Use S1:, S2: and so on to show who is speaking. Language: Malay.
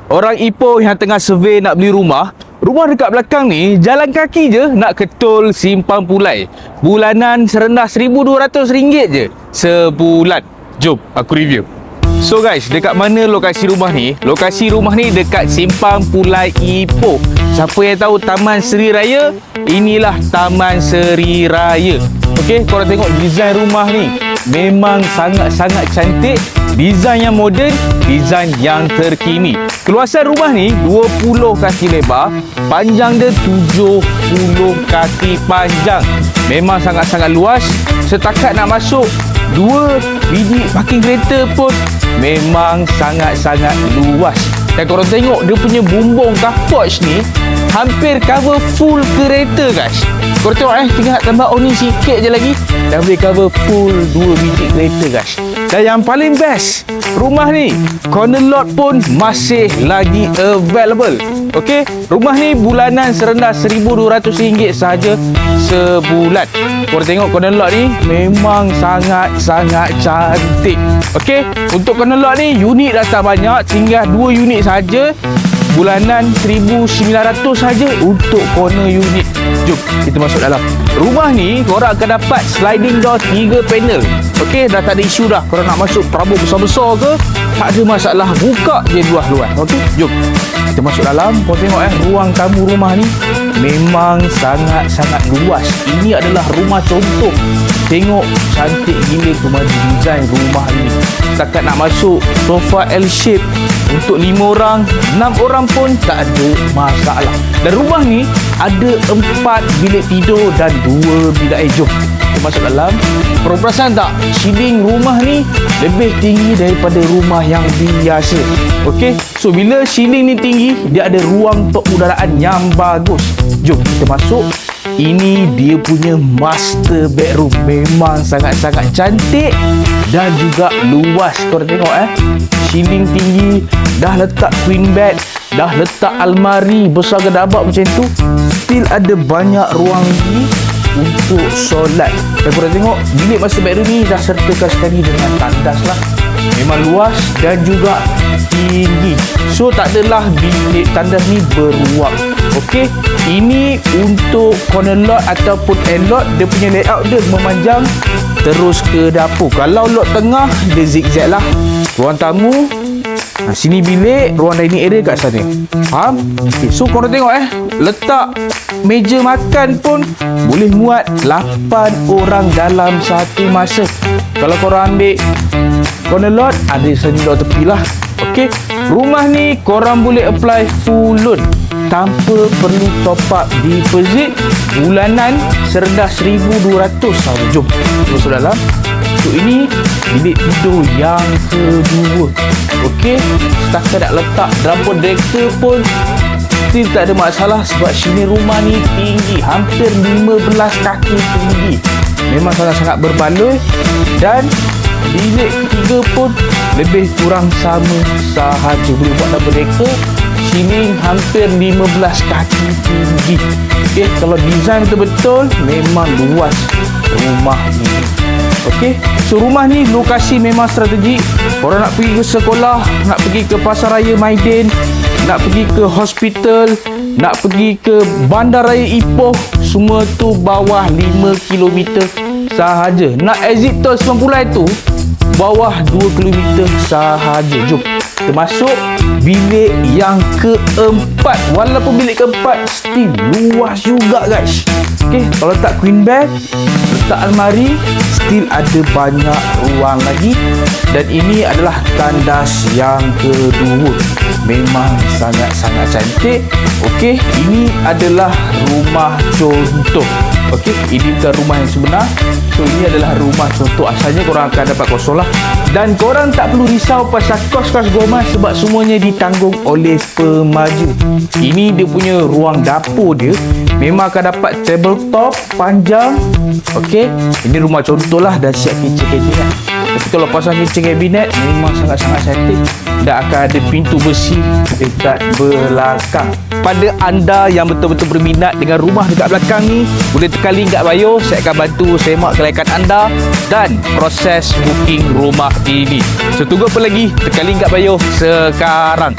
S1: orang Ipoh yang tengah survey nak beli rumah, rumah dekat belakang ni jalan kaki je nak ke tol Simpang Pulai. Bulanan serendah RM1,200 je sebulan. Jom aku review. So guys, dekat mana lokasi rumah ni? Lokasi rumah ni dekat Simpang Pulai Ipoh. Siapa yang tahu Taman Seri Raya? Inilah Taman Seri Raya. Okey, korang tengok desain rumah ni. Memang sangat-sangat cantik. Desain yang moden, desain yang terkini. Keluasan rumah ni 20 kaki lebar, panjang dia 70 kaki panjang. Memang sangat-sangat luas. Setakat nak masuk 2 biji parking kereta pun memang sangat-sangat luas. Dan korang tengok dia punya bumbung car porch ni hampir cover full kereta guys. Korang tengok tinggal nak tambah awning sikit je lagi dah boleh cover full 2 biji kereta guys. Dan yang paling best, rumah ni corner lot pun masih lagi available. Okey, rumah ni bulanan serendah RM1,200 sahaja sebulan. Korang tengok corner lot ni memang sangat-sangat cantik. Okey, untuk corner lot ni unit dah tak banyak, tinggal 2 unit saja. Bulanan RM1,900 saja untuk corner unit. Jom kita masuk dalam. Rumah ni korang akan dapat sliding door 3 panel. Okey, dah tak ada isu dah. Korang nak masuk terabuk besar-besar ke, tak ada masalah. Buka je luas-luas. Okey, jom kita masuk dalam. Korang tengok ruang tamu rumah ni memang sangat-sangat luas. Ini adalah rumah contoh. Tengok cantik gila kemaju design rumah ni. Setakat nak masuk sofa L-shape untuk 5 orang, 6 orang pun tak ada masalah. Dan rumah ni ada 4 bilik tidur dan 2 bilik air. Jom kita masuk dalam. Korang perasan tak, ceiling rumah ni lebih tinggi daripada rumah yang biasa. Okey, so bila ceiling ni tinggi, dia ada ruang pengudaraan yang bagus. Jom kita masuk. Ini dia punya master bedroom. Memang sangat-sangat cantik dan juga luas. Korang tengok ceiling tinggi, dah letak queen bed, dah letak almari besar gedabak macam tu. Still ada banyak ruang ni untuk solat. Dan korang tengok bilik master bedroom ni dah sertakan sekali dengan tandas lah. Memang luas dan juga tinggi. So tak adalah bilik tandas ni beruap. Okey, ini untuk corner lot ataupun end lot, dia punya layout dia memanjang terus ke dapur. Kalau lot tengah dia zigzag lah. Ruang tamu, sini bilik, ruang dining area kat sana. Faham? Okay, so korang tengok letak meja makan pun boleh muat 8 orang dalam satu masa. Kalau korang ambil corner lot, ada seni lot tepi lah. Okey, rumah ni korang boleh apply full loan tanpa perlu top up deposit. Bulanan serendah RM1,200 sahaja. Jom masuk dalam. So ini bilik tidur yang kedua. Okey, setakat nak letak dapur dekor pun still tak ada masalah sebab sini rumah ni tinggi, hampir 15 kaki tinggi. Memang sangat-sangat berbaloi. Dan bilik ketiga pun lebih kurang sama sahaja. Boleh buat dapur dekor. Ceiling hampir 15 kaki tinggi. Okey, kalau design betul-betul memang luas rumah ini. Okey, so rumah ni lokasi memang strategik. Korang nak pergi ke sekolah, nak pergi ke Pasaraya Maidin, nak pergi ke hospital, nak pergi ke Bandaraya Ipoh, semua tu bawah 5 km sahaja. Nak exit tol Simpang Pulai tu bawah 2 km sahaja. Jom kita masuk bilik yang keempat. Walaupun bilik keempat still luas juga guys. Okey, kalau letak queen bed, letak almari, still ada banyak ruang lagi. Dan ini adalah tandas yang kedua. Memang sangat-sangat cantik. Okey, ini adalah rumah contoh. Okey, ini bukan rumah yang sebenar. So ini adalah rumah contoh. Asalnya korang akan dapat kosong lah. Dan korang tak perlu risau pasal kos-kos goma sebab semuanya ditanggung oleh pemaju. Ini dia punya ruang dapur dia. Memang akan dapat tabletop panjang. Okey, ini rumah contoh lah, dah siap kitchen cabinet. Tapi kalau pasang kitchen cabinet memang sangat-sangat cantik. Dan akan ada pintu besi dekat belakang. Pada anda yang betul-betul berminat dengan rumah dekat belakang ni, boleh tekan link kat bio. Saya akan bantu semak kelayakan anda dan proses booking rumah ini. So tunggu apa lagi? Tekan link kat bio sekarang.